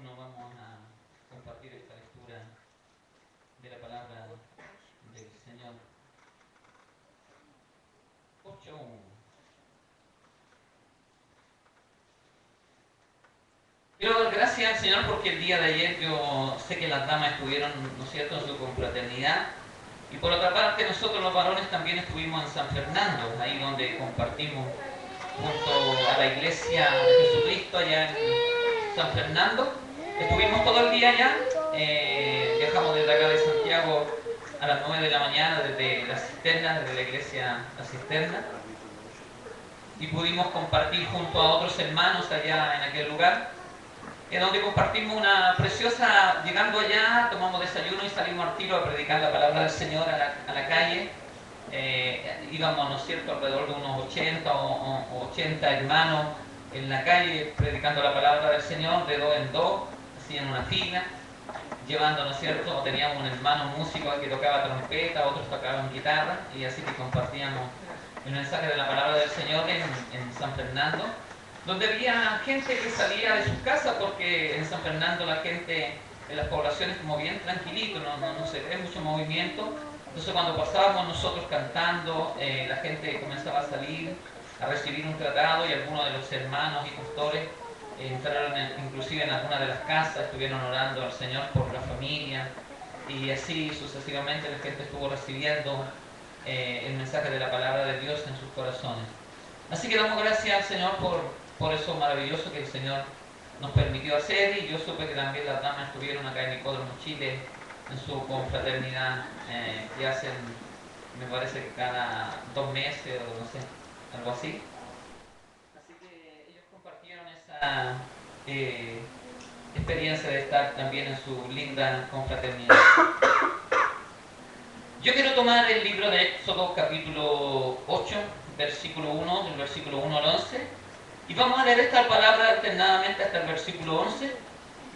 1 vamos a compartir esta lectura de la palabra del Señor. 8:1. Quiero dar gracias al Señor porque el día de ayer yo sé que las damas estuvieron, ¿no es cierto?, en su confraternidad. Y por otra parte, nosotros los varones también estuvimos en San Fernando, ahí donde compartimos junto a la iglesia de Jesucristo allá en San Fernando. Estuvimos todo el día allá, viajamos desde acá de Santiago a las 9 de la mañana desde la cisterna, desde la iglesia La Cisterna, y pudimos compartir junto a otros hermanos allá en aquel lugar, en donde compartimos una preciosa, llegando allá, tomamos desayuno y salimos al tiro a predicar la palabra del Señor a la calle. Íbamos, ¿no es cierto?, alrededor de unos 80 o 80 hermanos en la calle predicando la palabra del Señor de dos en dos, así en una fila, llevando, ¿no es cierto?, teníamos un hermano músico que tocaba trompeta, otros tocaban guitarra, y así que compartíamos el mensaje de la palabra del Señor en San Fernando, donde había gente que salía de sus casas, porque en San Fernando la gente en las poblaciones como bien tranquilito, no se ve mucho movimiento. Entonces cuando pasábamos nosotros cantando, la gente comenzaba a salir a recibir un tratado, y algunos de los hermanos y pastores entraron inclusive en alguna de las casas, estuvieron orando al Señor por la familia, y así sucesivamente la gente estuvo recibiendo el mensaje de la palabra de Dios en sus corazones. Así que damos gracias al Señor por eso maravilloso que el Señor nos permitió hacer, y yo supe que también las damas estuvieron acá en Hipódromo Chile en su confraternidad que hacen, me parece que cada 2 meses o no sé, algo así. Así que ellos compartieron esa experiencia de estar también en su linda confraternidad. Yo quiero tomar el libro de Éxodo capítulo 8, versículo 1, del versículo 1 al 11, y vamos a leer esta palabra alternadamente hasta el versículo 11.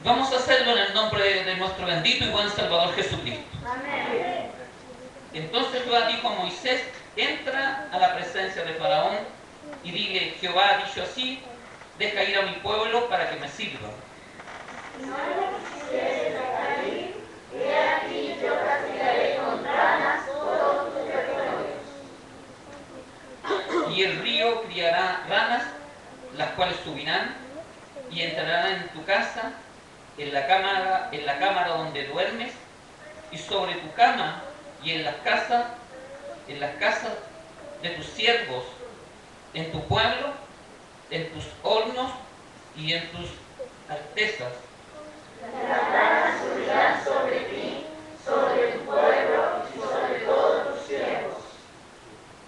Vamos a hacerlo en el nombre de nuestro bendito y buen Salvador Jesucristo. Amén. Entonces Jehová dijo a Moisés: entra a la presencia de Faraón y dile: Jehová ha dicho así, deja ir a mi pueblo para que me sirva. Si no lo quisieres dejar ir, he aquí yo castigaré con ranas todos tus territorios. Y el río criará ranas, las cuales subirán y entrarán en tu casa, en la cámara donde duermes, y sobre tu cama, y en las casas de tus siervos, en tu pueblo, en tus hornos y en tus artesas. Las ranas subirán sobre ti, sobre tu pueblo y sobre todos tus siervos.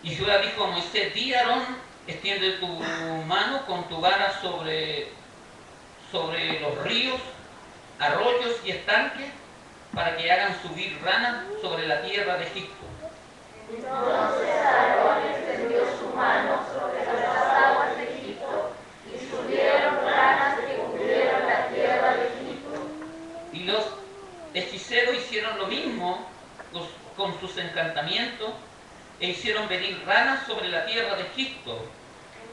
Y Jehová dijo a Moisés: di a Aarón, extiende tu mano con tu vara sobre los ríos, arroyos y estanques, para que hagan subir ranas sobre la tierra de Egipto. Entonces Aarón extendió su mano sobre las aguas de Egipto, y subieron ranas que cubrieron la tierra de Egipto. Y los hechiceros hicieron lo mismo con sus encantamientos, e hicieron venir ranas sobre la tierra de Egipto.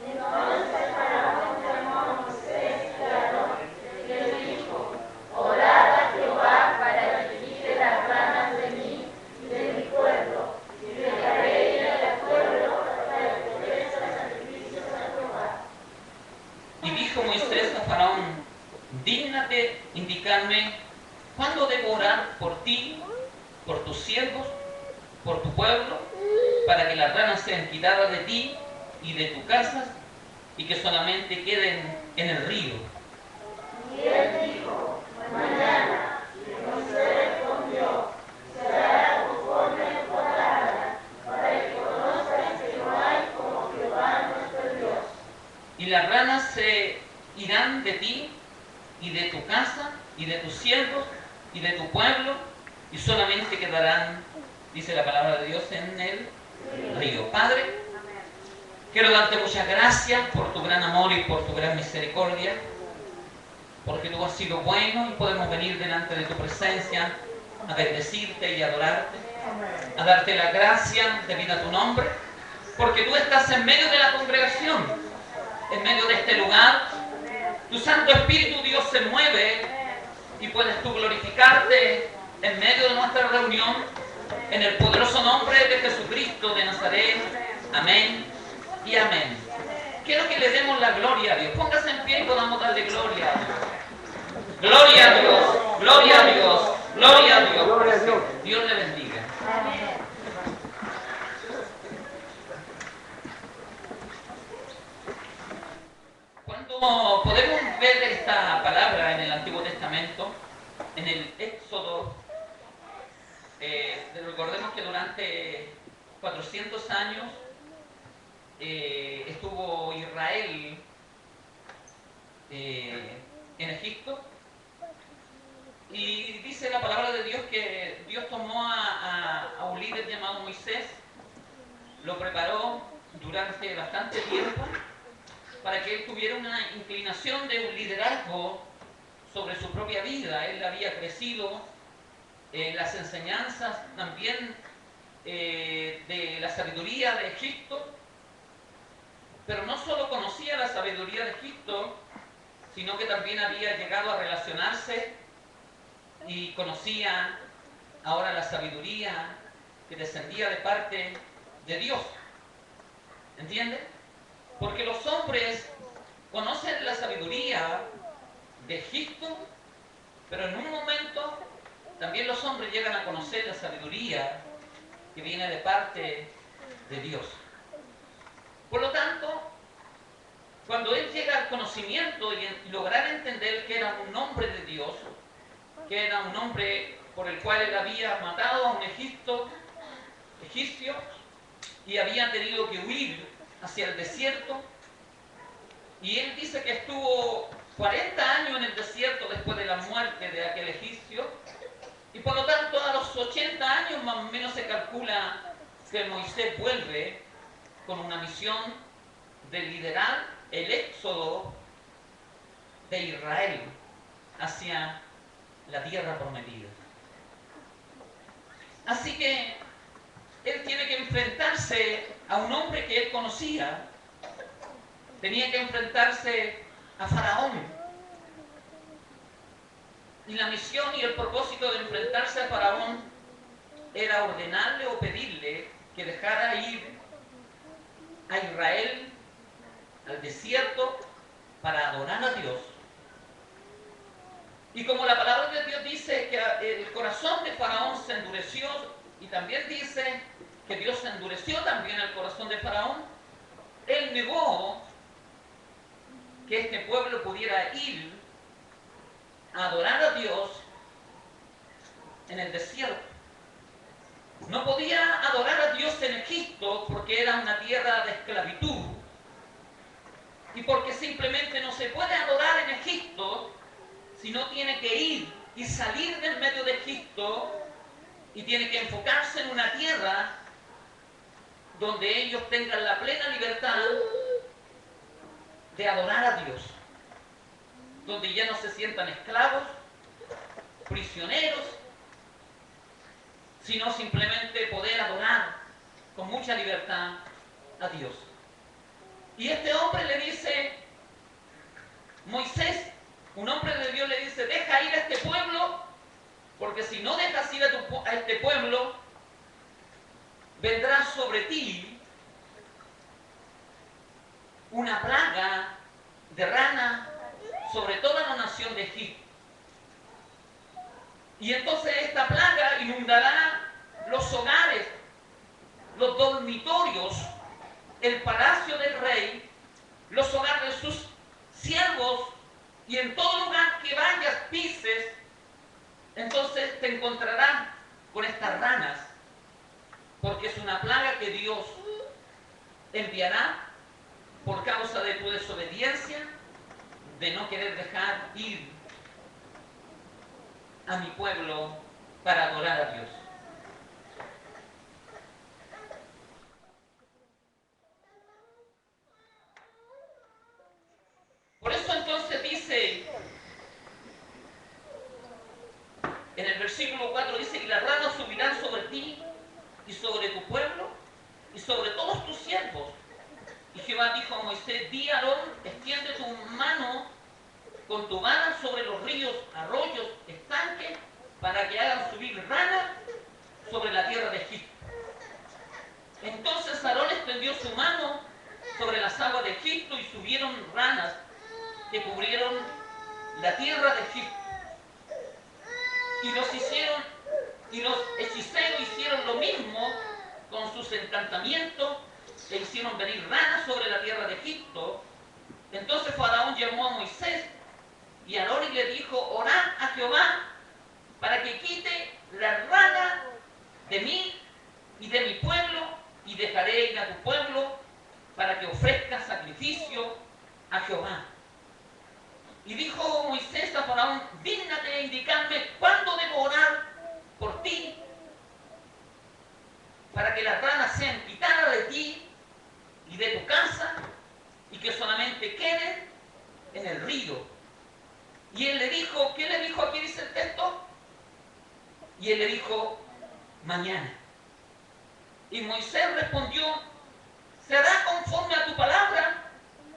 Entonces Faraón llamó a Moisés y a Aarón y les dijo: orad a Jehová para que quite las ranas de mí y de mi pueblo, y dejaré ir al pueblo para que ofrezca sacrificios a Jehová. Y dijo Moisés a Faraón: dígnate indicarme cuándo debo orar por ti, por tus siervos, por tu pueblo, para que las ranas sean quitadas de ti y de tu casa, y que solamente queden en el río. Y él dijo: mañana. Y Moisés respondió: se hará conforme a tu palabra, para que conozcas que no hay como Jehová nuestro Dios. Y las ranas se irán de ti y de tu casa y de tus siervos y de tu pueblo, y solamente quedarán, dice la palabra de Dios, en el río. Padre, quiero darte muchas gracias por tu gran amor y por tu gran misericordia, porque tú has sido bueno y podemos venir delante de tu presencia a bendecirte y adorarte, a darte la gracia debida a tu nombre, porque tú estás en medio de la congregación, en medio de este lugar. Tu Santo Espíritu, Dios, se mueve y puedes tú glorificarte en medio de nuestra reunión en el poderoso nombre de Jesucristo de Nazaret. Amén y amén. Quiero que le demos la gloria a Dios. Póngase en pie y podamos darle gloria a Dios. Gloria a Dios, gloria a Dios, gloria a Dios. Gloria a Dios. Dios le bendiga. Cuando podemos ver esta palabra en el Antiguo Testamento, en el Éxodo, recordemos que durante 400 años estuvo Israel en Egipto, y dice la palabra de Dios que Dios tomó a un líder llamado Moisés, lo preparó durante bastante tiempo para que él tuviera una inclinación de un liderazgo sobre su propia vida. Él había crecido en las enseñanzas también de la sabiduría de Egipto, pero no solo conocía la sabiduría de Egipto, sino que también había llegado a relacionarse y conocía ahora la sabiduría que descendía de parte de Dios. ¿Entiende? Porque los hombres conocen la sabiduría de Egipto, pero en un momento también los hombres llegan a conocer la sabiduría que viene de parte de Dios. Por lo tanto, cuando él llega al conocimiento y lograr entender que era un hombre de Dios, que era un hombre por el cual él había matado a un egipcio y había tenido que huir hacia el desierto, y él dice que estuvo 40 años en el desierto después de la muerte de aquel egipcio, y por lo tanto a los 80 años más o menos se calcula que Moisés vuelve con una misión de liderar el éxodo de Israel hacia la tierra prometida. Así que él tiene que enfrentarse a un hombre que él conocía, tenía que enfrentarse a Faraón. Y la misión y el propósito de enfrentarse a Faraón era ordenarle o pedirle que dejara ir a Israel al desierto para adorar a Dios. Y como la palabra de Dios dice que el corazón de Faraón se endureció, y también dice que Dios endureció también el corazón de Faraón, él negó que este pueblo pudiera ir a adorar a Dios en el desierto. No podía adorar a Dios en Egipto porque era una tierra de esclavitud, y porque simplemente no se puede adorar en Egipto, sino tiene que ir y salir del medio de Egipto, y tiene que enfocarse en una tierra donde ellos tengan la plena libertad de adorar a Dios, donde ya no se sientan esclavos, prisioneros, sino simplemente poder adorar con mucha libertad a Dios. Y este hombre le dice, Moisés, un hombre de Dios le dice, deja ir a este pueblo, porque si no dejas ir a este pueblo, vendrá sobre ti una plaga de rana sobre toda la nación de Egipto. Y entonces esta plaga inundará los hogares, los dormitorios, el palacio del rey, los hogares de sus siervos, y en todo lugar que vayas, pises, entonces te encontrarás con estas ranas, porque es una plaga que Dios enviará por causa de tu desobediencia, de no querer dejar ir a mi pueblo para adorar a Dios. Por eso entonces dice, en el versículo 4 dice, y las ranas subirán sobre ti y sobre tu pueblo y sobre todos tus siervos. Y Jehová dijo a Moisés, di a Aarón, extiende tu mano con tu vara sobre los ríos, arroyos, estanques, para que hagan subir ranas sobre la tierra de Egipto. Entonces Aarón extendió su mano sobre las aguas de Egipto y subieron ranas que cubrieron la tierra de Egipto. Y los hechiceros hicieron lo mismo con sus encantamientos, e hicieron venir ranas sobre la tierra de Egipto. Entonces Faraón llamó a Moisés y a Aarón y le dijo: orad a Jehová para que quite la rana de mí y de mi pueblo, y dejaré ir a tu pueblo para que ofrezca sacrificio a Jehová. Y dijo Moisés a Faraón: dígnate indicarme cuándo debo orar por ti, para que las ranas sean quitadas de ti y de tu casa, y que solamente queden en el río. Y él le dijo, ¿qué le dijo? Aquí dice el texto. Y él le dijo: mañana. Y Moisés respondió: será conforme a tu palabra,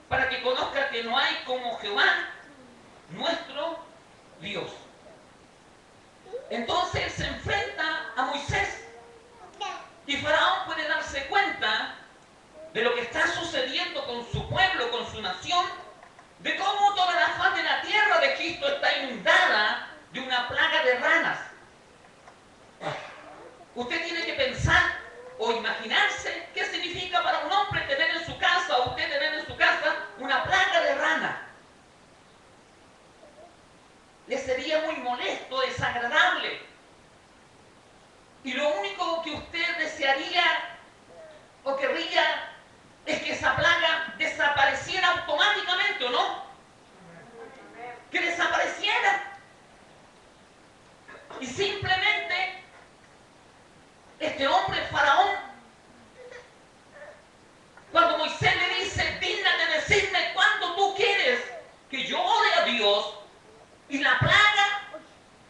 para que conozca que no hay como Jehová, nuestro Dios. Entonces él se enfrenta a Moisés, y Faraón puede darse cuenta de lo que está sucediendo con su pueblo, con su nación, de cómo toda la faz de la tierra de Egipto está inundada de una plaga de ranas. Usted tiene que pensar o imaginarse qué significa para un hombre tener en su casa, o usted tener en su casa, una plaga de rana. Le sería muy molesto, desagradable. Y lo único que usted desearía o querría es que esa plaga desapareciera automáticamente, ¿o no? Que desapareciera. Y simplemente este hombre, Faraón, cuando Moisés le dice: dígnate decirme cuándo tú quieres que yo ore a Dios y la plaga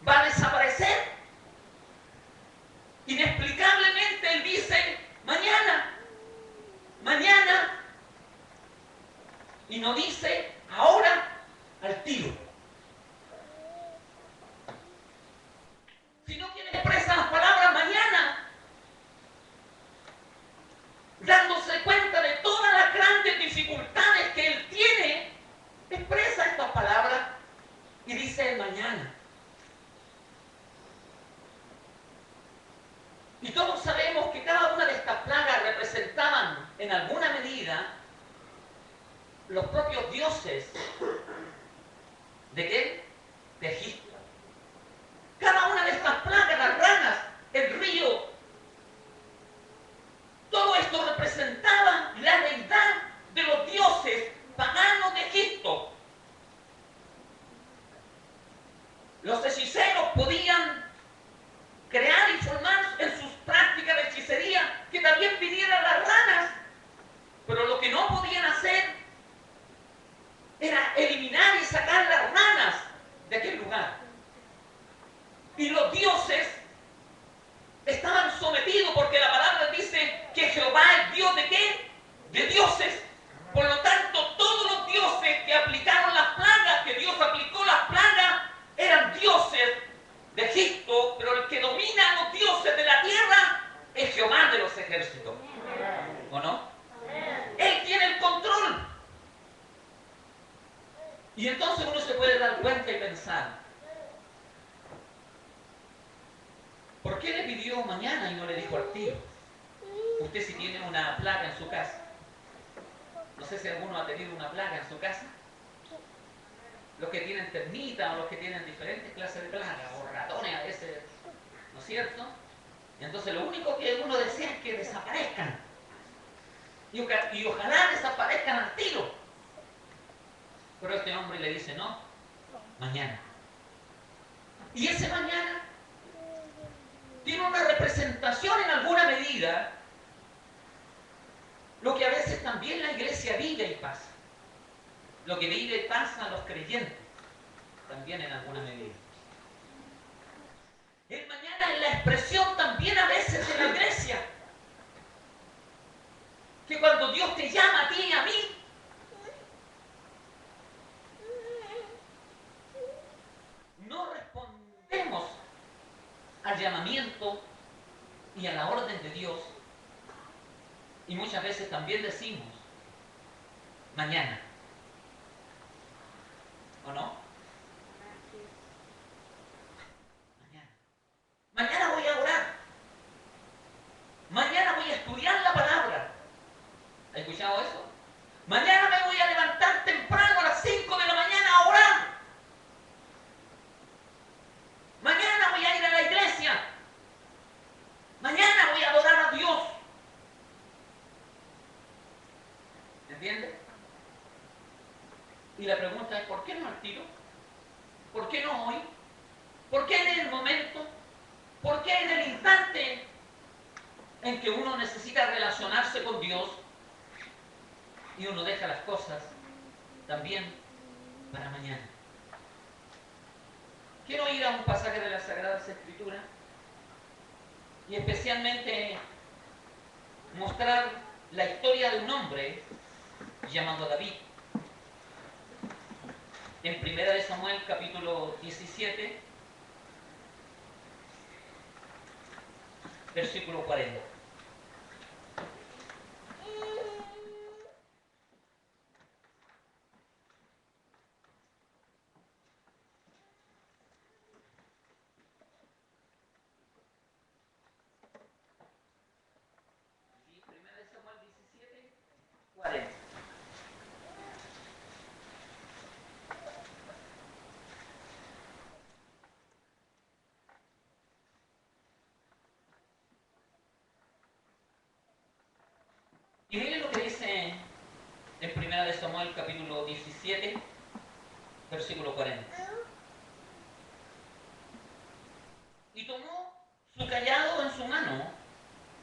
va a desaparecer, inexplicablemente él dice: mañana, mañana. Y no dice ahora, al tiro. Sino que él expresa las palabras mañana, dándose cuenta de todas las grandes dificultades que él tiene. Expresa estas palabras y dice: mañana. Y todos sabemos que cada una de estas plagas representaban en alguna medida los propios dioses. ¿De qué? De Egipto. Cada una de estas plagas, las ranas, el río, todo esto representaba la deidad de los dioses paganos de Egipto. Los hechiceros podían crear y formar en sus prácticas de hechicería que también vinieran las ranas, pero lo que no podían hacer era eliminar y sacar las ranas de aquel lugar. Y los dioses estaban sometidos, porque la palabra dice que Jehová es Dios ¿de qué? De dioses. Por lo tanto, todos los dioses que aplicaron las plagas, que Dios aplicó las plagas, eran dioses de Egipto, pero el que domina a los dioses de la tierra es Jehová de los ejércitos. ¿O no? Él tiene el control. Y entonces uno se puede dar cuenta y pensar: ¿por qué le pidió mañana y no le dijo al tiro? Usted, si tiene una plaga en su casa, no sé si alguno ha tenido una plaga en su casa, los que tienen termitas o los que tienen diferentes clases de plagas, o ratones a veces, ¿no es cierto? Y entonces lo único que uno desea es que desaparezcan. Y ojalá desaparezcan al tiro. Pero este hombre le dice: no, mañana. Y ese mañana tiene una representación en alguna medida, lo que a veces también la iglesia vive y pasa. Lo que vive y pasa a los creyentes, también en alguna medida. El mañana es la expresión también a veces de la iglesia. Que cuando Dios te llama a ti y a mí, llamamiento y a la orden de Dios. Y muchas veces también decimos, mañana. ¿O no? Mañana. Mañana voy a orar. Mañana voy a estudiar la palabra. ¿Has escuchado eso? Mañana me voy a levantar temprano a las 5 de la mañana a orar. Mañana voy a ir a la iglesia. Mañana voy a adorar a Dios. ¿Entiendes? Y la pregunta es, ¿por qué no al tiro? ¿Por qué no hoy? ¿Por qué en el momento? ¿Por qué en el instante en que uno necesita relacionarse con Dios y uno deja las cosas también para mañana? Quiero ir a un pasaje de las Sagradas Escrituras y especialmente mostrar la historia de un hombre llamado David. En 1 de Samuel capítulo 17, versículo 40. Y 1 de Samuel 17, 40. Y miren lo que dice en 1 de Samuel capítulo 17, versículo 40. Y tomó su cayado en su mano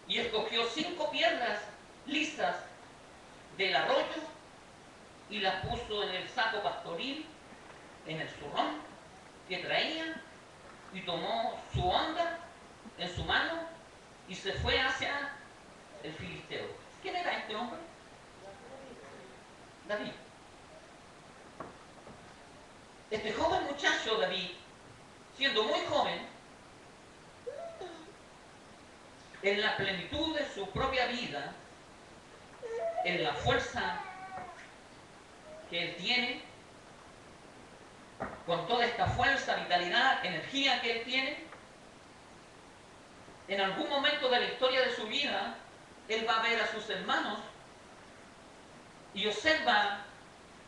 y escogió 5 piedras lisas del arroyo y las puso en el saco pastoril, en el zurrón que traía, y tomó su honda en su mano y se fue hacia el filisteo. ¿Quién era este hombre? David. Este joven muchacho David, siendo muy joven, en la plenitud de su propia vida, en la fuerza que él tiene, con toda esta fuerza, vitalidad, energía que él tiene, en algún momento de la historia de su vida, él va a ver a sus hermanos y observa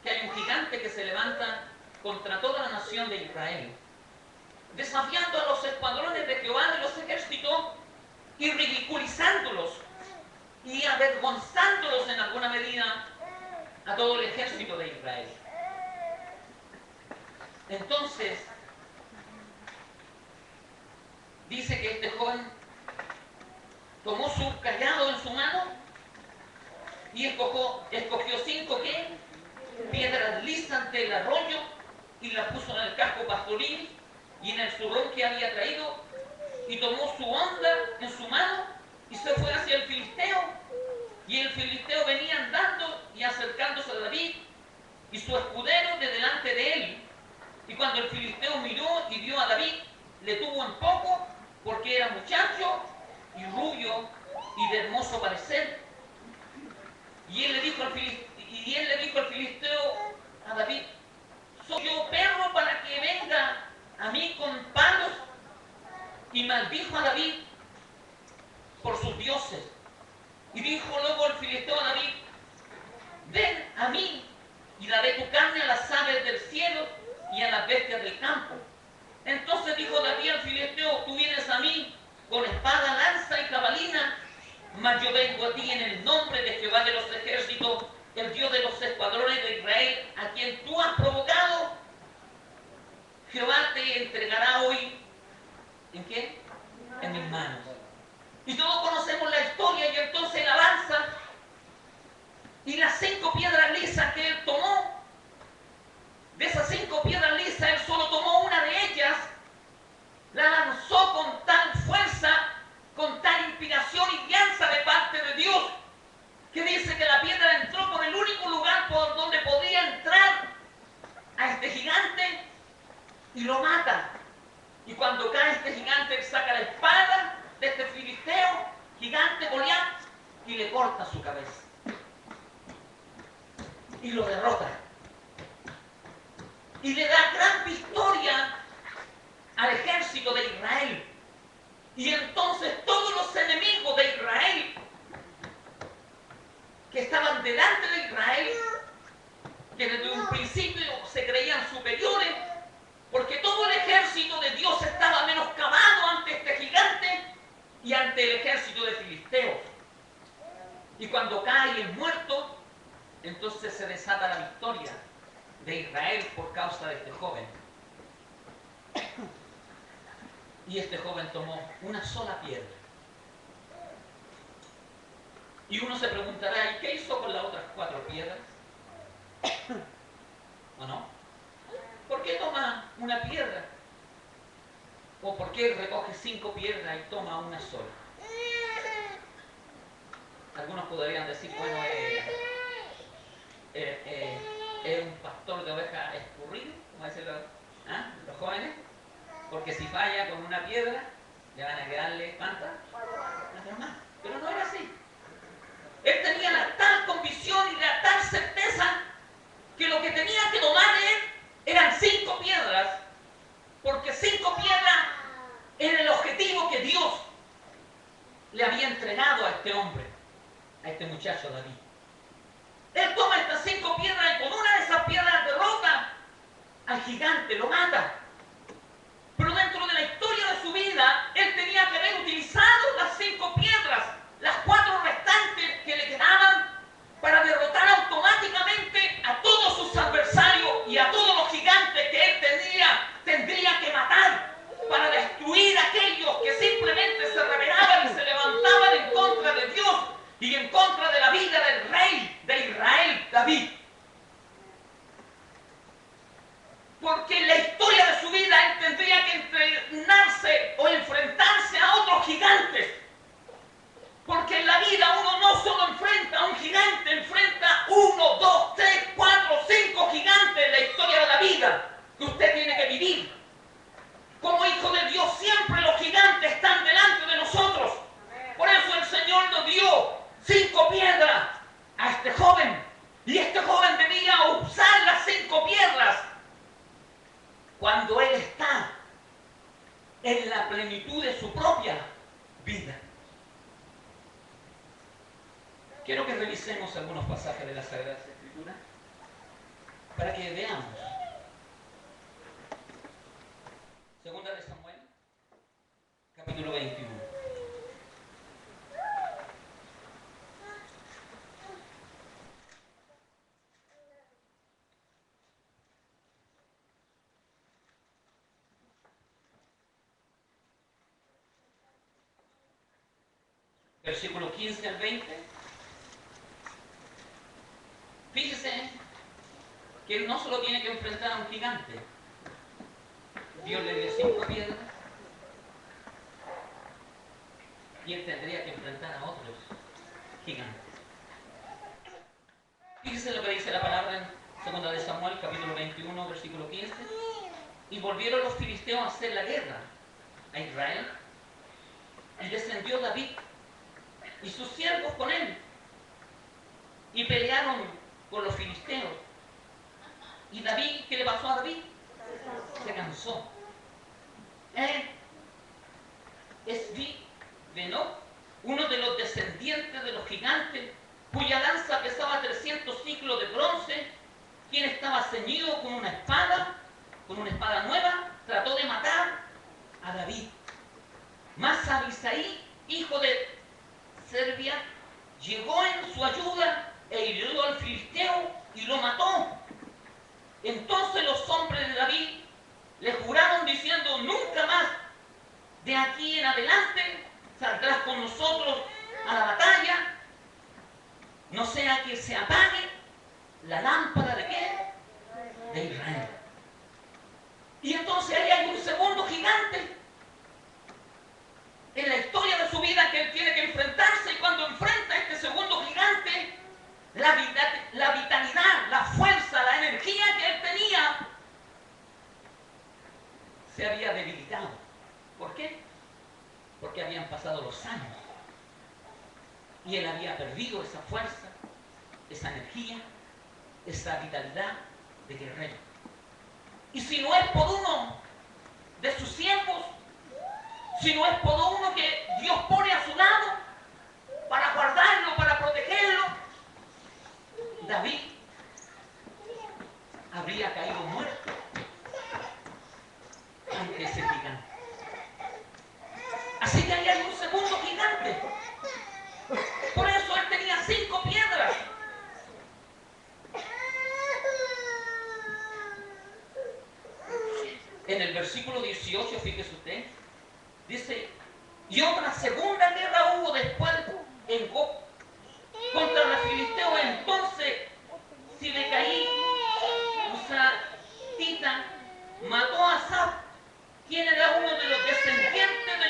que hay un gigante que se levanta contra toda la nación de Israel, desafiando a los escuadrones de Jehová de los ejércitos y ridiculizándolos y avergonzándolos en alguna medida a todo el ejército de Israel. Entonces, dice que este joven tomó su cayado en su mano y escogió 5 ¿qué? Piedras lisas del arroyo y las puso en el casco pastoril y en el zurrón que había traído, y tomó su honda en su mano y se fue hacia el filisteo. Y el filisteo venía andando y acercándose a David y su escudero de delante de él. Y cuando el filisteo miró y vio a David, le tuvo en poco, porque era muchacho y rubio y de hermoso parecer. Y él le dijo al filisteo a David: ¿soy yo perro para que venga a mí con palos? Y maldijo a David por sus dioses. Y dijo luego el filisteo a David: ven a mí y daré tu carne a las aves del cielo y a las bestias del campo. Entonces dijo David al filisteo: tú vienes a mí con espada, lanza y jabalina, mas yo vengo a ti en el nombre de Jehová de los ejércitos, el Dios de los escuadrones de Israel, a quien tú has provocado. Jehová te entregará hoy, ¿en qué? En mis manos. Y todos conocemos la historia, y entonces él avanza, y las 5 piedras lisas que él tomó, de esas 5 piedras lisas, él solo tomó una de ellas, la lanzó con tal fuerza, con tal inspiración y guianza de parte de Dios, que dice que la piedra entró por el único lugar por donde podía entrar le corta su cabeza. Y lo derrota. Y le da gran victoria al ejército de Israel. Y entonces todos los enemigos de Israel que estaban delante de Israel, que desde un principio se creían superiores, porque todo el ejército de Dios estaba menoscabado ante este gigante y ante el ejército de filisteos. Y cuando cae el muerto, entonces se desata la victoria de Israel por causa de este joven. Y este joven tomó una sola piedra. Y uno se preguntará, ¿y qué hizo con las otras 4 piedras? ¿O no? ¿Por qué toma una piedra? ¿O por qué recoge 5 piedras y toma una sola? Algunos podrían decir, bueno, es un pastor de ovejas escurrido, como dicen los jóvenes, porque si falla con una piedra, le van a quedarle ¿cuántas? Más. Pero no era así. Él tenía la tal convicción y la tal certeza que lo que tenía que tomar él eran 5 piedras, porque 5 piedras era el objetivo que Dios le había entregado a este hombre, a este muchacho David. Él toma estas 5 piedras y con una de esas piedras derrota al gigante, lo mata. Pero dentro de la historia de su vida, él tenía que haber utilizado las 5 piedras, las 4 restantes que le quedaban, para derrotar automáticamente a todos sus adversarios y a todos los gigantes que él tendría que matar, para destruir a aquellos que simplemente se rebelaban y se levantaban en contra de Dios y en contra de la vida del rey de Israel, David. Porque en la historia de su vida él tendría que entrenarse o enfrentarse a otros gigantes. Porque en la vida uno no solo enfrenta a un gigante, enfrenta 1, 2, 3, 4, 5 gigantes en la historia de la vida que usted tiene que vivir. Como hijo de Dios siempre los gigantes están delante de nosotros. Por eso el Señor nos dio 5 piedras a este joven. Y este joven debía usar las 5 piedras cuando él está en la plenitud de su propia vida. Quiero que revisemos algunos pasajes de las Sagradas Escrituras para que veamos. Segunda de Samuel, capítulo 21. Versículo 15 al 20. Fíjese que él no solo tiene que enfrentar a un gigante. Dios le dio 5 piedras y él tendría que enfrentar a otros gigantes. Fíjese lo que dice la palabra en segunda de Samuel, capítulo 21, versículo 15. Y volvieron los filisteos a hacer la guerra a Israel. Y descendió David y sus siervos con él. Y pelearon con los filisteos. Y David, ¿qué le pasó a David? Se cansó. Esbi-Benob, uno de los descendientes de los gigantes, cuya lanza pesaba 300 ciclos de bronce, quien estaba ceñido con una espada nueva, trató de matar a David. Mas Abisai, hijo de Serbia, llegó en su ayuda e hirió al filisteo y lo mató. Entonces los hombres de David le juraron diciendo: nunca más de aquí en adelante saldrás con nosotros a la batalla, no sea que se apague la lámpara de ¿qué? De Israel. Y entonces ahí hay un segundo gigante en la historia de su vida que él tiene que enfrentarse, y cuando enfrenta a este segundo gigante, la vitalidad, la fuerza, la energía que él tenía se había debilitado. ¿Por qué? Porque habían pasado los años. Y él había perdido esa fuerza, esa energía, esa vitalidad de guerrero. Y si no es por uno de sus siervos, si no es por uno que Dios pone a su lado para guardarlo, para protegerlo, David habría caído muerto ante ese gigante. Así que ahí hay un segundo gigante. Por eso él tenía 5 piedras. En el versículo 18, fíjese usted, dice, y otra segunda guerra hubo después en Gob contra los filisteos. Entonces Sibecaí, Husatita, mató a Asaf, quien era uno de los descendientes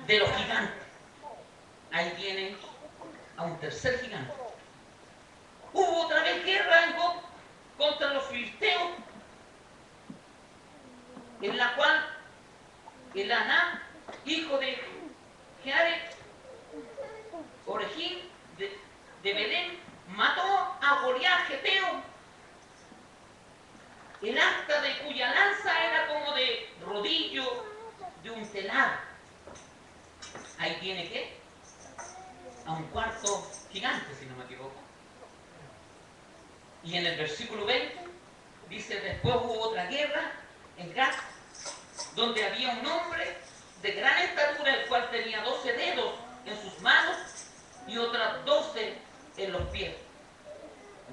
de los gigantes. Ahí viene a un tercer gigante. Hubo otra vez guerra en Gob contra los filisteos, en la cual Elaná, hijo de Jared, Orejín de Belén, mató a Goliat Geteo, el asta de cuya lanza era como de rodillo de un telar. Ahí tiene que a un cuarto gigante, si no me equivoco. Y en el versículo 20 dice, después hubo otra guerra en Gat, donde había un hombre de gran estatura, el cual tenía 12 dedos en sus manos y otras 12 en los pies,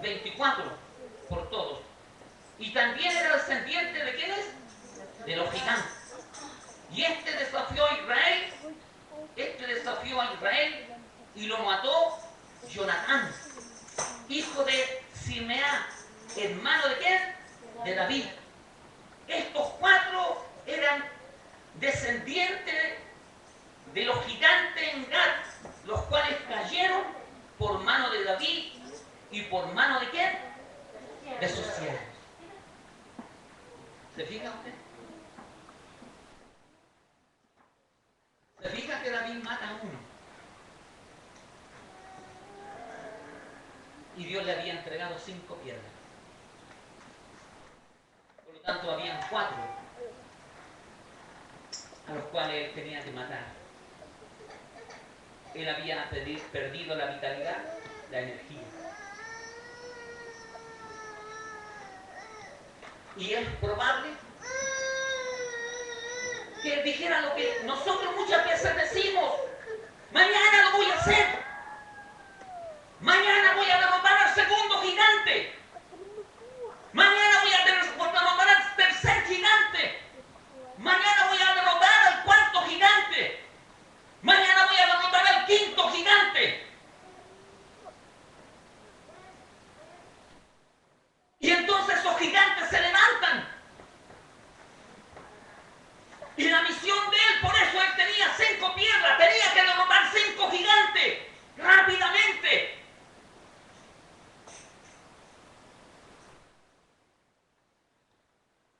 24 por todos. Y también era descendiente de ¿quiénes? De los gigantes. Y este desafió a Israel, y lo mató Jonatán, hijo de Simea, hermano de ¿quién? De David. Estos 4 eran descendientes de los gigantes en Gat, los cuales cayeron por mano de David y por mano de ¿quién? De sus siervos. ¿Se fija usted? ¿Se fija que David mata a uno? Y Dios le había entregado 5 piedras. Por lo tanto, habían 4 a los cuales él tenía que matar. Él había perdido la vitalidad, la energía. Y es probable que él dijera lo que nosotros muchas veces decimos: mañana lo voy a hacer. Mañana voy a derrotar al segundo gigante. Mañana voy a derrotar al tercer gigante. Mañana voy a derrotar al cuarto gigante. Mañana voy a derrotar al quinto gigante. Y entonces esos gigantes se levantan. Y la misión de él, por eso él tenía 5 piedras, tenía que derrotar 5 gigantes rápidamente.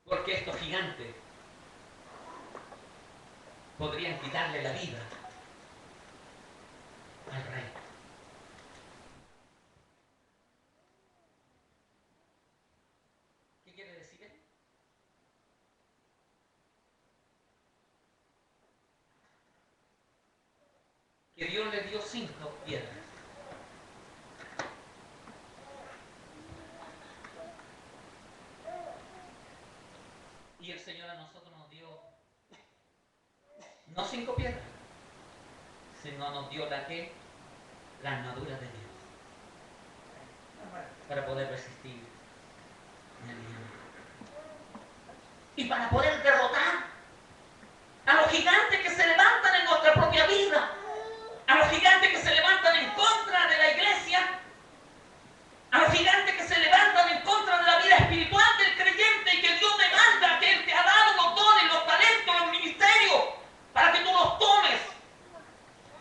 Porque estos gigantes podrían quitarle la vida al rey. ¿Qué quiere decir esto? Que Dios le dio 5 piedras. Y el Señor a nosotros nos dio no 5 piedras, sino nos dio la armadura de Dios para poder resistir en el enemigo. Y para poder derrotar a los gigantes que se levantan en nuestra propia vida, a los gigantes que se levantan en contra de la iglesia, a los gigantes que se levantan en contra de la vida espiritual del creyente, y que Dios demanda, que Él te ha dado los dones, los talentos, los ministerios, para que tú los tomes.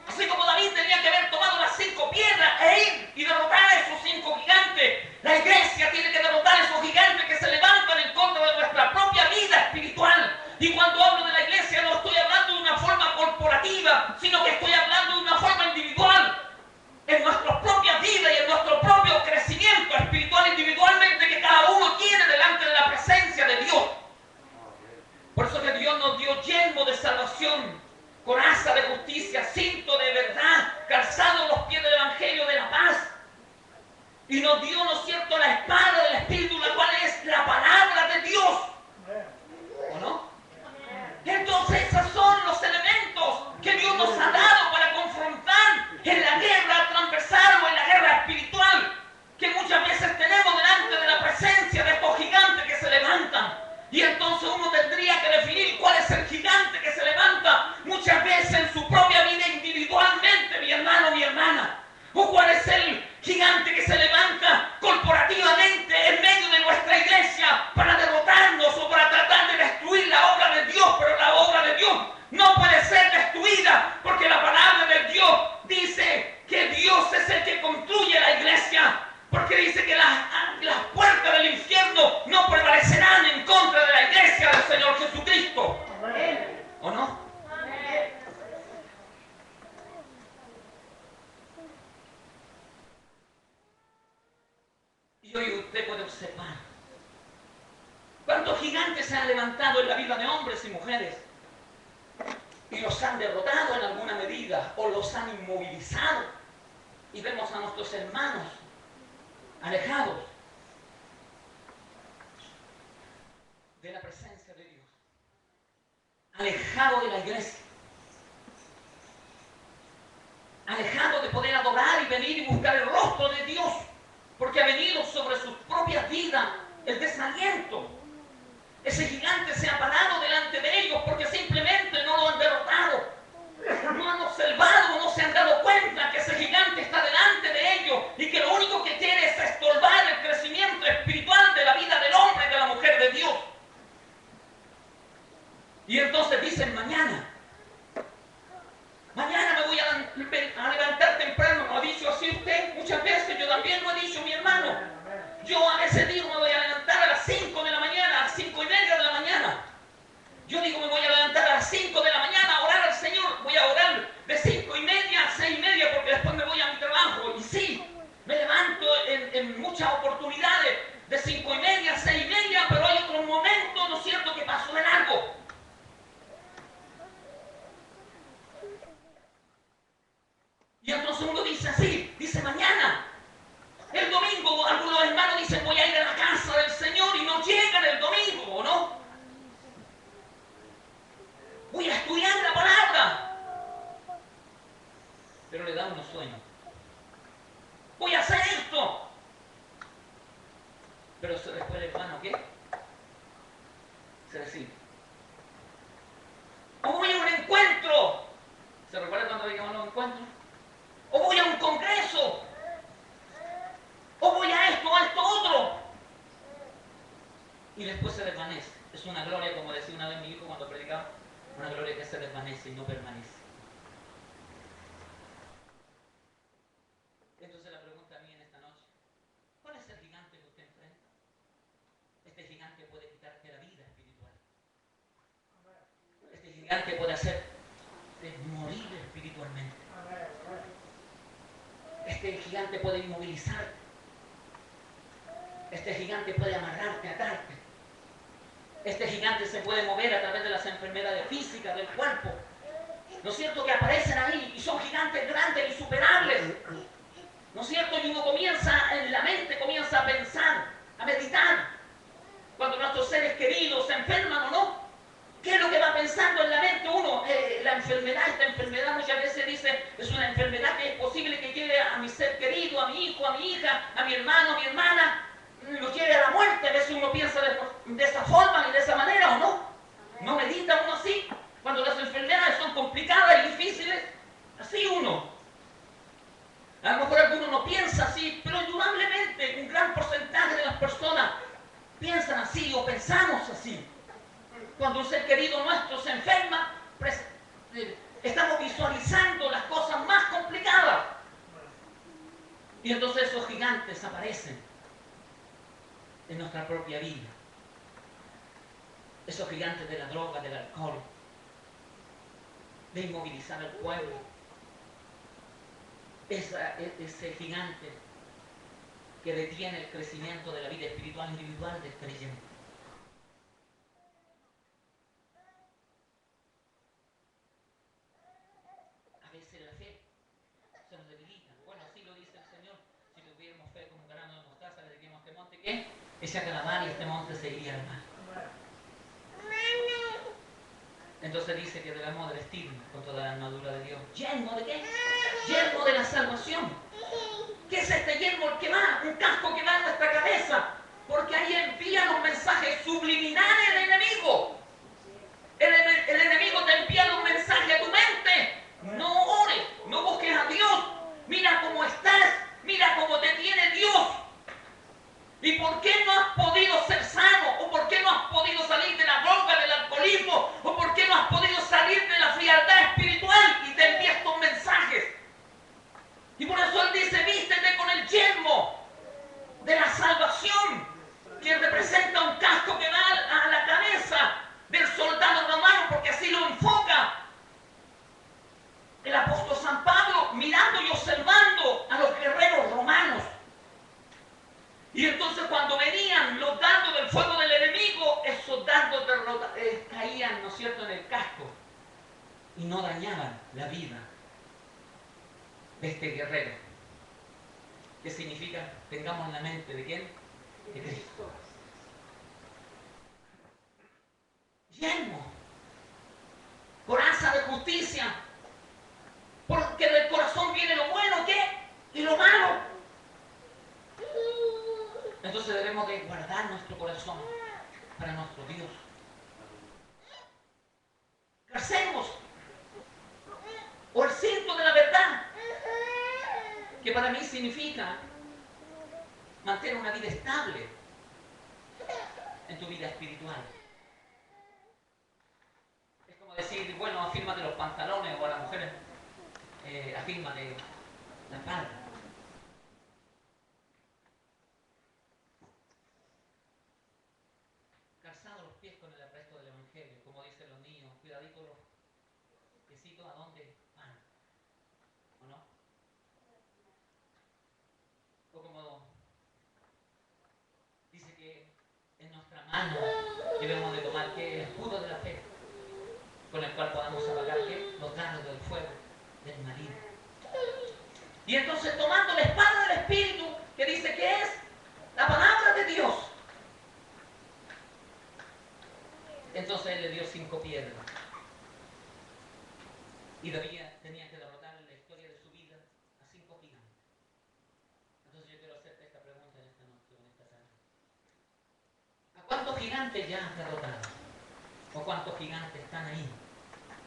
Así como David tenía que haber tomado las 5 piedras e ir y derrotar a esos 5 gigantes, la iglesia tiene que derrotar a esos gigantes que se levantan en contra de nuestra propia vida espiritual. gigantes se han levantado en la vida de hombres y mujeres y los han derrotado en alguna medida o los han inmovilizado. Y vemos a nuestros hermanos alejados de la presencia de Dios, alejados de la iglesia, alejados de poder adorar y venir y buscar el rostro de Dios, porque ha venido sobre sus propias vidas el desaliento. Ese gigante se ha parado delante de ellos porque simplemente no lo han derrotado. No han observado, no se han dado cuenta que ese gigante está delante de ellos y que lo único que quiere es estorbar el crecimiento espiritual de la vida del hombre y de la mujer de Dios. Y entonces dicen, mañana me voy a levantar temprano. ¿No ha dicho así usted? Muchas veces yo también lo he dicho, mi hermano. Yo a ese día me voy a levantar a las 5 de la mañana, a las 5:30 de la mañana. Yo digo, me voy a levantar a las 5 de la mañana a orar al Señor. Voy a orar de 5:30 a 6:30 porque después me voy a mi trabajo. Y sí, me levanto en muchas oportunidades de 5:30 a 6:30, pero hay otros momentos, ¿no es cierto?, que paso de largo. Y entonces uno dice así, dice mañana. El domingo algunos hermanos dicen, voy a ir a la casa del Señor, y no llegan el domingo, ¿o no? Voy a estudiar la palabra, pero le da unos sueños. Voy a hacer esto, pero después el hermano, ¿qué? Se decide. O voy a un encuentro. ¿Se recuerda cuando veíamos los encuentros? O voy a un congreso. O voy a esto, a esto otro. Y después se desvanece. Es una gloria, como decía una vez mi hijo cuando predicaba, una gloria que se desvanece y no permanece. Entonces la pregunta a mí en esta noche, ¿cuál es el gigante que usted enfrenta? Este gigante puede quitarte la vida espiritual. Este gigante puede hacerte morir espiritualmente. Este gigante puede inmovilizarte. Este gigante puede amarrarte, atarte. Este gigante se puede mover a través de las enfermedades físicas del cuerpo. ¿No es cierto? Que aparecen ahí y son gigantes grandes, insuperables. ¿No es cierto? Y uno comienza, en la mente comienza a pensar, a meditar. Cuando nuestros seres queridos se enferman o no, ¿qué es lo que va pensando en la mente uno? La enfermedad, esta enfermedad muchas veces dice, es una enfermedad que es posible que lleve a mi ser querido, a mi hijo, a mi hija, a mi hermano, a mi hermana, lo lleve a la muerte. A veces uno piensa de esa forma y de esa manera, ¿o no? ¿No medita uno así? Cuando las enfermedades son complicadas y difíciles, así uno. A lo mejor alguno no piensa así, pero indudablemente un gran porcentaje de las personas piensan así o pensamos así. Cuando un ser querido nuestro se enferma, estamos visualizando las cosas más complicadas. Y entonces esos gigantes aparecen en nuestra propia vida. Esos gigantes de la droga, del alcohol, de inmovilizar al pueblo. Ese gigante que detiene el crecimiento de la vida espiritual individual del creyente. A veces la fe se nos debilita. Bueno, así lo dice el Señor. Si tuviéramos fe como un grano de mostaza, le diríamos a este monte, ¿qué? Echa a la mar y este monte se iría al mar. Entonces dice que debemos de vestirnos con toda la armadura de Dios. ¿Yelmo de qué? Yelmo de la salvación. ¿Qué es este yelmo? El que va, un casco que va en nuestra cabeza. Porque ahí envía los mensajes subliminales del enemigo. El enemigo te envía un mensaje a tu mente. No ores, no busques a Dios. Mira cómo estás, mira cómo te tiene Dios. ¿Y por qué no has podido ser sano? ¿O por qué no has podido salir de la droga, del alcoholismo? ¿O por qué no has podido salir de la frialdad espiritual? Y te envía estos mensajes. Y por eso Él dice, vístete con el yelmo de la salvación, que representa un casco que va a la cabeza del soldado romano, porque así lo enfoca el apóstol San Pablo, mirando y observando a los guerreros romanos. Y entonces cuando venían los dardos del fuego del enemigo, esos no dañaban la vida de este guerrero. ¿Qué significa? Tengamos en la mente ¿de quién? De Cristo. Yelmo, coraza de justicia, porque del corazón viene lo bueno, ¿qué? Y lo malo. Entonces debemos de guardar nuestro corazón para nuestro Dios. Calcemos o el cinto de la verdad, que para mí significa mantener una vida estable en tu vida espiritual. Es como decir, bueno, afírmate los pantalones, o a las mujeres, afírmate la falda. Calzado los pies con el apresto del Evangelio, como dicen los niños, cuidadito los piecitos a dónde van, ¿o no? O como dice que en nuestra mano debemos de tomar que el escudo de la fe, con el cual podamos apagar ¿qué? Los dardos del fuego del maligno. Y entonces tomando la espada del Espíritu, que dice que es la palabra de Dios, entonces él le dio 5 piedras. Y David tenía que derrotar en la historia de su vida a 5 gigantes. Entonces yo quiero hacerte esta pregunta en esta noche, en esta tarde. ¿A cuántos gigantes ya has derrotado? ¿O cuántos gigantes están ahí,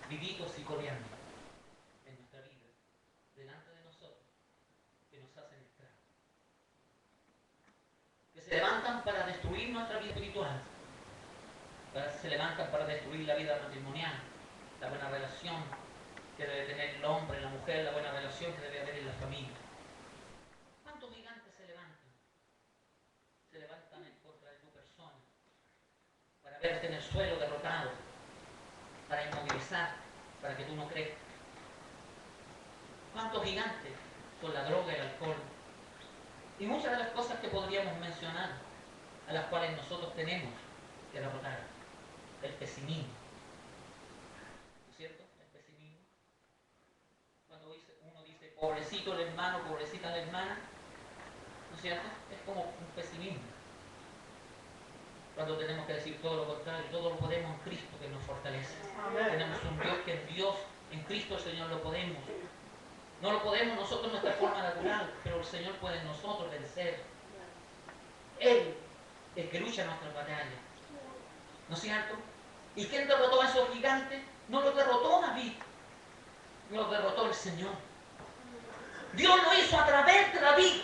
vivitos y coleando en nuestra vida, delante de nosotros, que nos hacen estragos? Que se levantan para destruir nuestra vida espiritual, se levantan para destruir la vida matrimonial, la buena relación que debe tener el hombre, la mujer, la buena relación que debe haber en la familia. ¿Cuántos gigantes se levantan? Se levantan en contra de tu persona, para verte en el suelo derrotado, para inmovilizar, para que tú no crezcas. ¿Cuántos gigantes son la droga y el alcohol? Y muchas de las cosas que podríamos mencionar, a las cuales nosotros tenemos que derrotar. El pesimismo. ¿No es cierto? El pesimismo. Cuando uno dice, pobrecito el hermano, pobrecita la hermana, ¿no es cierto? Es como un pesimismo. Cuando tenemos que decir todo lo contrario, todo lo podemos en Cristo que nos fortalece. Amén. Tenemos un Dios que es Dios, en Cristo el Señor lo podemos. No lo podemos nosotros en nuestra forma natural, pero el Señor puede en nosotros vencer. Él, el que lucha nuestras batallas. ¿No es cierto? ¿Y quién derrotó a esos gigantes? No los derrotó David, los derrotó el Señor. Dios lo hizo a través de David.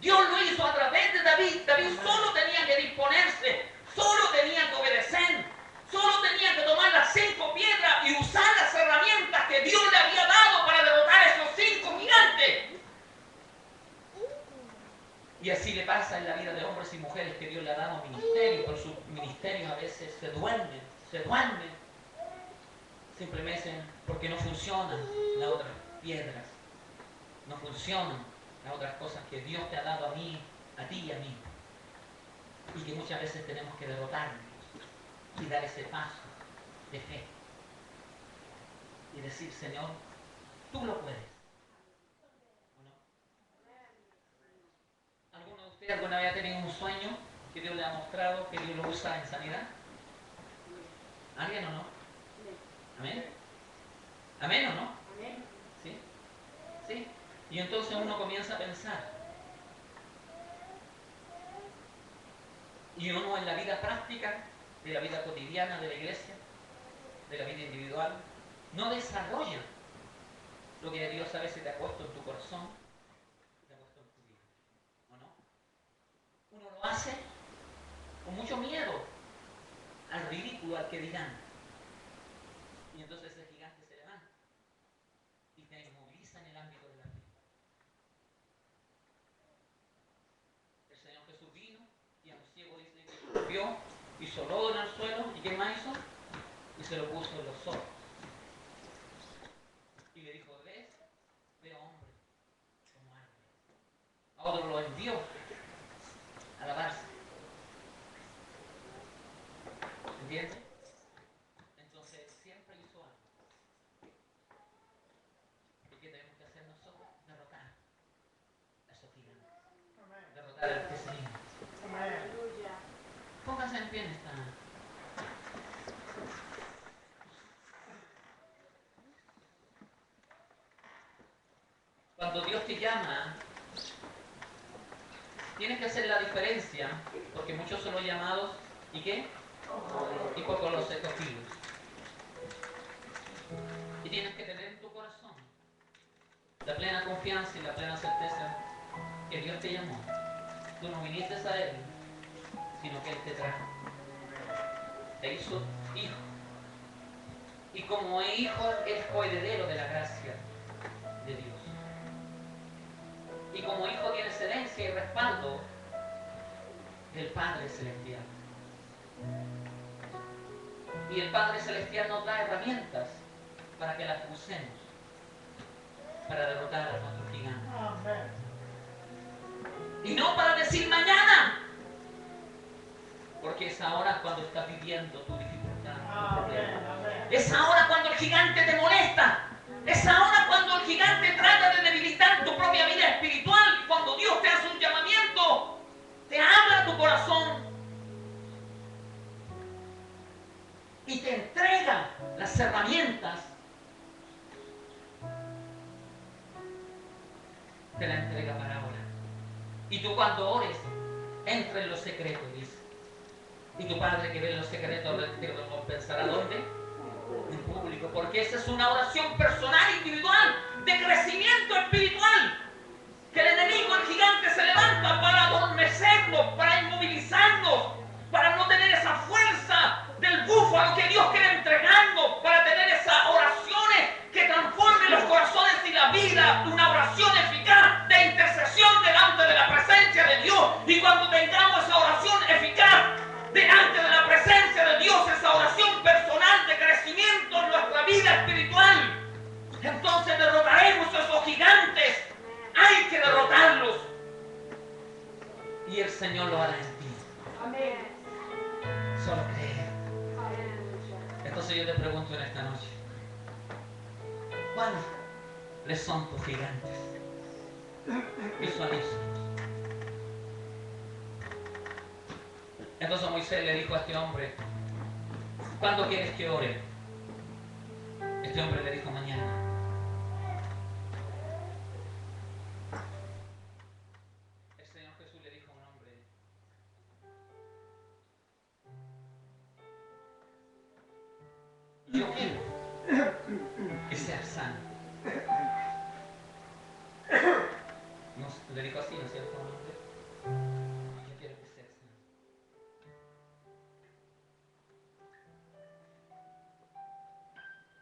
Dios lo hizo a través de David. David solo tenía que disponerse, solo tenía que obedecer, solo tenía que tomar las 5 piedras y usar las herramientas que Dios le había dado para derrotar a esos 5 gigantes. Y así le pasa en la vida de hombres y mujeres que Dios le ha dado ministerio, pero sus ministerios a veces se duermen, simplemente porque no funcionan las otras piedras, no funcionan las otras cosas que Dios te ha dado a mí, a ti y a mí, y que muchas veces tenemos que derrotarnos y dar ese paso de fe y decir, Señor, tú lo puedes. ¿O no? ¿Alguno de ustedes alguna vez ha tenido un sueño que Dios le ha mostrado, que Dios lo usa en sanidad? ¿Alguien o no? ¿Amén? ¿Amén o no? Amén. ¿Sí? ¿Sí? Y entonces uno comienza a pensar. Y uno en la vida práctica, de la vida cotidiana de la iglesia, de la vida individual, no desarrolla lo que Dios a veces te ha puesto en tu corazón, te ha puesto en tu vida. ¿O no? Uno lo hace con mucho miedo al ridículo, al que dirán. Y entonces ese gigante se levanta y te inmoviliza en el ámbito de la fe. El Señor Jesús vino y a un ciego dice que vio, hizo lodo en el suelo, ¿y qué más hizo? Y se lo puso en los ojos. Y le dijo, ¿ves? Veo hombre como árbol. A otro lo envió a lavarse. ¿Entiendes? Entonces siempre hizo algo. Póngase en pie en esta. Cuando Dios te llama, tienes que hacer la diferencia, porque muchos son los llamados, ¿y qué? Y pocos los escogidos. Y tienes que tener en tu corazón la plena confianza y la plena certeza que Dios te llamó. Tú no viniste a Él, sino que Él te trajo. Te hizo hijo. Y como hijo, es coheredero de la gracia de Dios. Y como hijo tienes herencia y respaldo del Padre Celestial. Y el Padre Celestial nos da herramientas para que las usemos para derrotar a nuestro gigante. Y no para decir mañana, porque es ahora cuando estás viviendo tu dificultad, tu problema. Es ahora cuando el gigante te molesta. Es ahora cuando el gigante trata de debilitar tu propia vida espiritual. Y cuando Dios te hace un llamamiento, te habla tu corazón y te entrega las herramientas. Te la entrega para ahora. Y tú cuando ores, entra en los secretos, dice. Y tu Padre que ve en los secretos te recompensará ¿dónde? En público. Porque esa es una oración personal, individual, de crecimiento espiritual. Que el enemigo, el gigante, se levanta para adormecernos, para inmovilizarnos, para no tener esa fuerza del búfalo que Dios quiere entregarnos, para tener esas oraciones que transformen los corazones y la vida, una oración eficaz de intercesión delante de la presencia de Dios. Y cuando tengamos esa oración eficaz delante de la presencia de Dios, esa oración personal de crecimiento en nuestra vida espiritual, entonces derrotaremos a esos gigantes. Hay que derrotarlos. Y el Señor lo hará en ti. Amén. Solo cree. Entonces yo te pregunto en esta noche, ¿cuáles son tus gigantes? Visualízalos. Entonces Moisés le dijo a este hombre, ¿cuándo quieres que ore? Este hombre le dijo, mañana. El Señor Jesús le dijo a un hombre, yo quiero que seas sano. No, le dijo así, ¿no es cierto? Yo quiero que seas sano.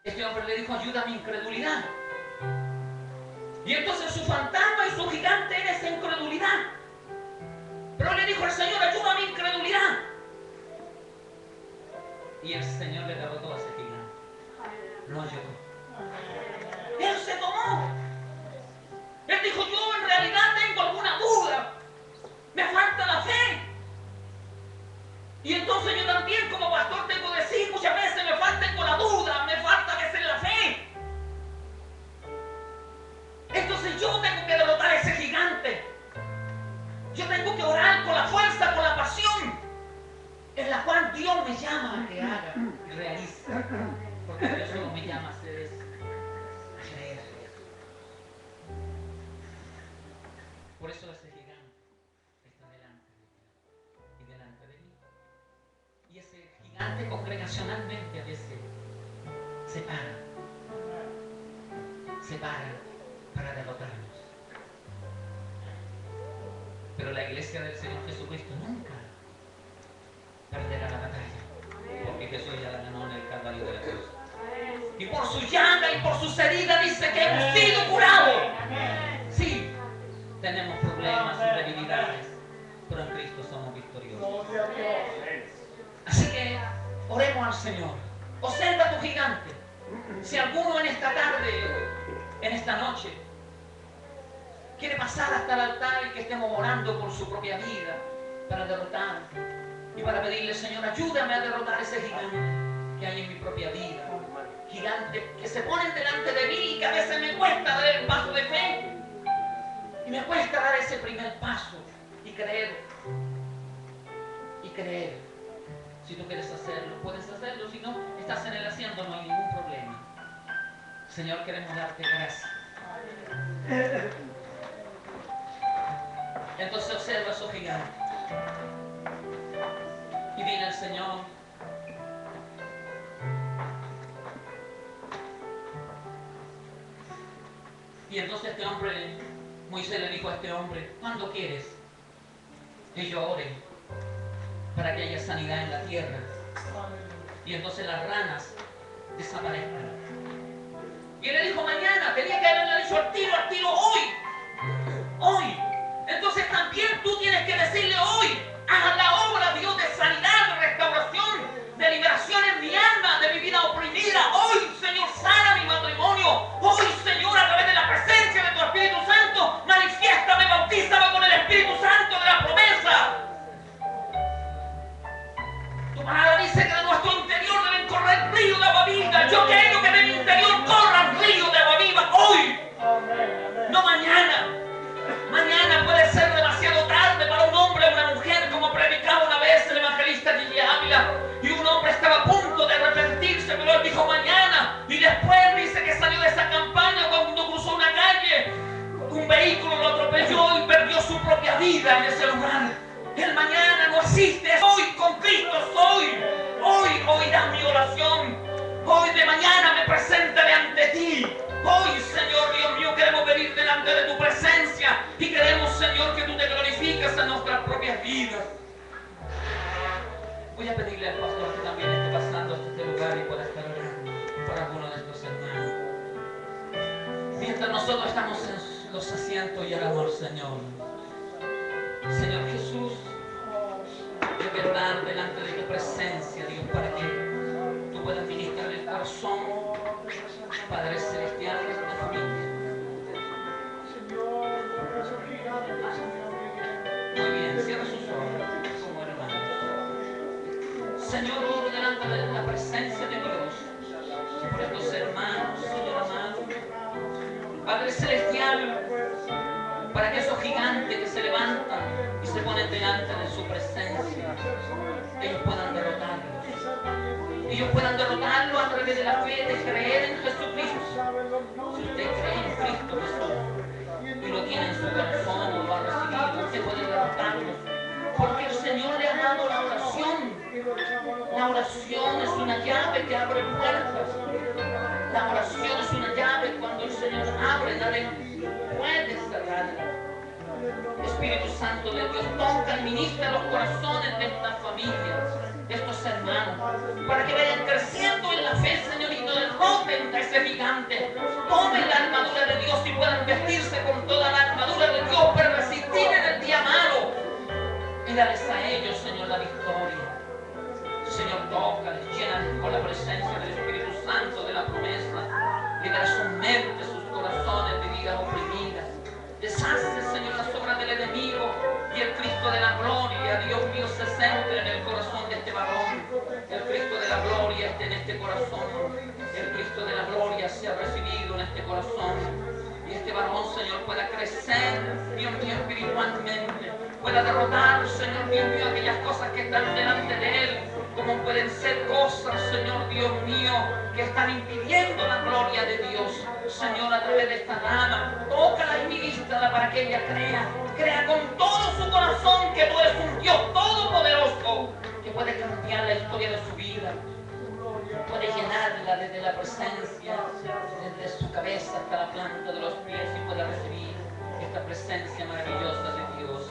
Este hombre le dijo, ayuda a mi incredulidad. Y entonces su fantasma y su gigante era esa incredulidad. Pero le dijo al Señor, ayuda a mi incredulidad. Y el Señor le derrotó a ese gigante. Lo ayudó. Él se tomó. Él dijo, yo en realidad tengo alguna duda. Me falta la fe. Y entonces yo también como pastor tengo que decir, muchas veces me falta con la duda, me falta a veces la fe. Entonces yo tengo que derrotar a ese gigante. Yo tengo que orar con la fuerza, con la pasión, en la cual Dios me llama a que haga y realice. Porque Dios solo me llama a hacer eso, a creer. Por eso ese gigante está delante de ti y delante de mí. Y ese gigante congregacionalmente a veces se para para derrotarnos. Pero la iglesia del Señor Jesucristo nunca perderá la batalla, porque Jesús ya la ganó en el Calvario de la cruz. Y por su llaga y por sus heridas dice que hemos sido curados. Sí, tenemos problemas y debilidades, pero en Cristo somos victoriosos. Así que oremos al Señor. Observa tu gigante. Si alguno en esta tarde, en esta noche, quiere pasar hasta el altar y que estemos orando por su propia vida para derrotar y para pedirle, Señor, ayúdame a derrotar ese gigante que hay en mi propia vida. Gigantes que se ponen delante de mí y que a veces me cuesta dar el paso de fe. Y me cuesta dar ese primer paso y creer creer. Si tú quieres hacerlo, puedes hacerlo. Si no, estás en el asiento, no hay ningún problema. Señor, queremos darte gracias. Entonces observa a su gigante y dile al Señor: y entonces este hombre, Moisés le dijo a este hombre: ¿cuándo quieres que yo ore para que haya sanidad en la tierra? Y entonces las ranas desaparezcan. Y él le dijo: mañana. Tenía que haberle dicho al tiro, hoy. Entonces también tú tienes que decirle hoy: haz la obra, Dios, de sanidad, de restauración, de liberación en mi alma, de mi vida oprimida. Hoy, Señor, sana mi matrimonio. Hoy, Señor, a través de la presencia de tu Espíritu Santo, manifiéstame, bautízame con el Espíritu Santo de la promesa. Tu palabra dice que de nuestro interior deben correr ríos de agua viva. Yo quiero que de mi interior corran ríos de agua viva hoy, no mañana. Mañana puede ser demasiado tarde para un hombre o una mujer, como predicaba una vez el evangelista Gigi Ávila. Y un hombre estaba a punto de arrepentirse, pero él dijo mañana. Y después dice que salió de esa campaña cuando cruzó una calle. Un vehículo lo atropelló y perdió su propia vida en ese lugar. El mañana no existe. Hoy con Cristo soy. Hoy oirás mi oración. Hoy de mañana me presentaré ante ti. Hoy, Señor Dios mío, queremos venir delante de tu presencia y queremos, Señor, que tú te glorifiques en nuestras propias vidas. Voy a pedirle al pastor que también esté pasando hasta este lugar y pueda estar orando por alguno de estos hermanos. Mientras nosotros estamos en los asientos y oramos al Señor. Señor Jesús, yo quiero orar delante de tu presencia, Dios, para que tú puedas ministrar el corazón, Padre Celestial, de esta familia. Muy bien, cierra sus ojos como hermanos. Señor, oro delante de la presencia de Dios por estos hermanos, Señor amado. Padre Celestial, para que esos gigantes que se levantan y se ponen delante de su presencia, ellos puedan derrotarlos. Ellos puedan derrotarlo a través de la fe, de creer en Jesucristo. Si usted cree en Cristo Jesús y lo tiene en su corazón o lo ha recibido, usted puede derrotarlo. Porque el Señor le ha dado la oración. La oración es una llave que abre puertas. La oración es una llave. Cuando el Señor abre, nadie puede cerrarla. Espíritu Santo de Dios, toca y ministra los corazones de esta familia, de estos hermanos, para que vayan creciendo en la fe, Señor, y no derroten a ese gigante. Tomen la armadura de Dios y puedan vestirse con toda la armadura de Dios para resistir en el día malo y darles a ellos, Señor, la victoria. Señor, tócales, llenan con la presencia del Espíritu Santo de la promesa, libera sus mentes, sus corazones de vidas oprimidas. Deshace, Señor, las obras del enemigo y el Cristo de la gloria, Dios mío, se centre en el corazón de este varón. El Cristo de la gloria esté en este corazón. El Cristo de la gloria sea recibido en este corazón. Y este varón, Señor, pueda crecer, Dios mío, espiritualmente. Pueda derrotar, Señor, Dios mío, aquellas cosas que están delante de él. Como pueden ser cosas, Señor, Dios mío, que están impidiendo la gloria de Dios. Señor, a través de esta dama, tócala y ministrala para que ella crea con todo su corazón que tú eres un Dios todopoderoso, que puede cambiar la historia de su vida, puede llenarla desde la presencia, desde su cabeza hasta la planta de los pies, y puede recibir esta presencia maravillosa de Dios.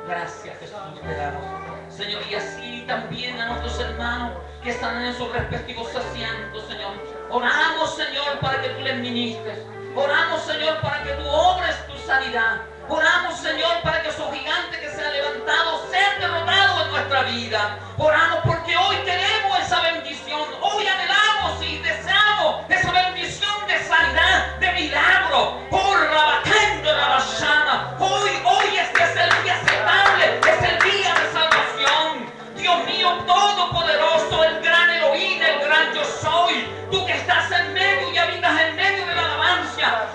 Gracias, Jesús, te damos. Señor, y así también a nuestros hermanos que están en sus respectivos asientos, Señor. Oramos, Señor, para que tú les ministres. Oramos, Señor, para que tú obres tu sanidad. Oramos, Señor, para que esos gigantes que se han levantado sean derrotados en nuestra vida. Oramos porque hoy queremos esa bendición. Hoy anhelamos y deseamos esa bendición de sanidad, de milagro. Por Rabacán de Rabashana. Hoy este es el día aceptable, es el día de salvación. Dios mío todopoderoso, el gran Elohim, el gran yo soy. Tú que estás en medio y habitas en medio de la alabanza,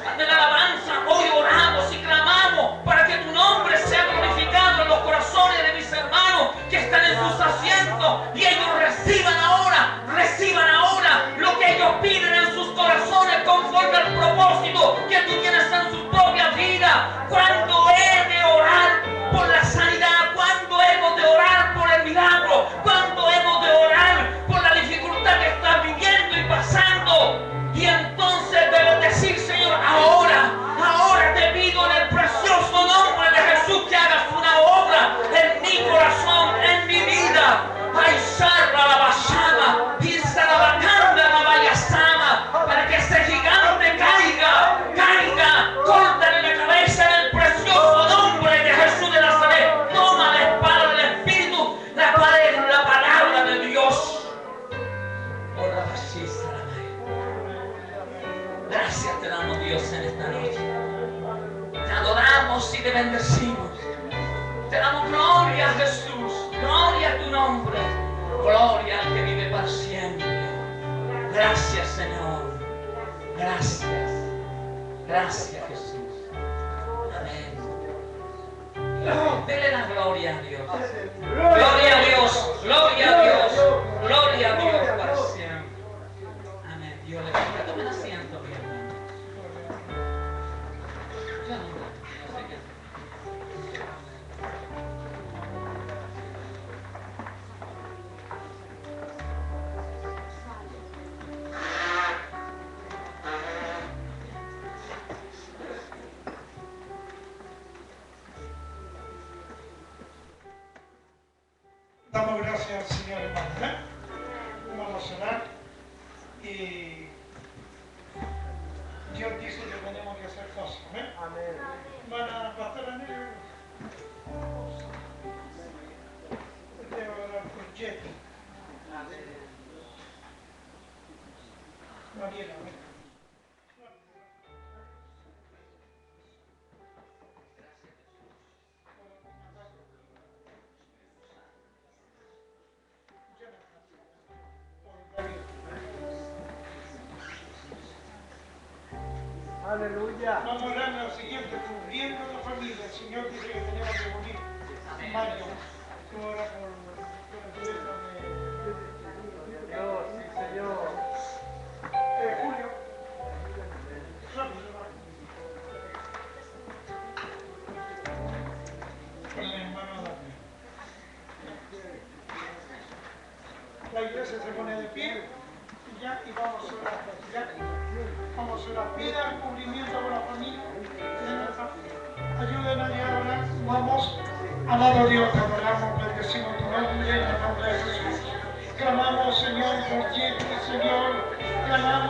hoy oramos y clamamos para que tu nombre sea glorificado en los corazones de mis hermanos que están en sus asientos. que tú tienes en su propia vida. Cuando he de orar por la sanidad, cuando hemos de orar por el milagro, cuando hemos de orar por la dificultad que estás viviendo y pasando. Y entonces debes decir, Señor, ahora te pido en el precioso nombre de Jesús que hagas una obra en mi corazón, en mi vida. Ay, sarra la basama, pisa la bacanda la bayasama, para que ese gigante caiga, córtale la cabeza en el precioso nombre de Jesús de Nazaret. Toma la espada del Espíritu, la cual es la palabra de Dios. Oh, la basisa, la gracias te damos, Dios, en esta noche. Te adoramos y te bendecimos. Te damos gloria a Jesús, gloria a tu nombre, gloria al que vive para siempre. Gracias, Señor. Gracias. Gracias, Jesús. Amén. Dele la gloria a Dios. Gloria a Dios, gloria a Dios, gloria a Dios para siempre. Amén. Dios le bendiga. Tomen asiento, mi hermano. Ya no sé qué. Damos gracias al Señor, hermano. Vamos a orar. Y Dios dice que tenemos que hacer cosas. Amén. Hermana Pastora Negra, debo orar por Jetty. Mariela, Aleluya. vamos a orar lo siguiente, cubriendo la familia. El Señor dice que tenemos que morir. Mario, tú oras por el hijo de Dios, sí, Señor. Julio. Rápido, con el hermano Daniel. La iglesia se pone de pie y vamos a orar. Vamos a orar. Pida el cubrimiento con la familia. Ayúdenos a orar. Vamos. Amado Dios, te adoramos, bendecimos tu nombre en el nombre de Jesús. Clamamos, Señor, por Jetty, Señor. Clamamos.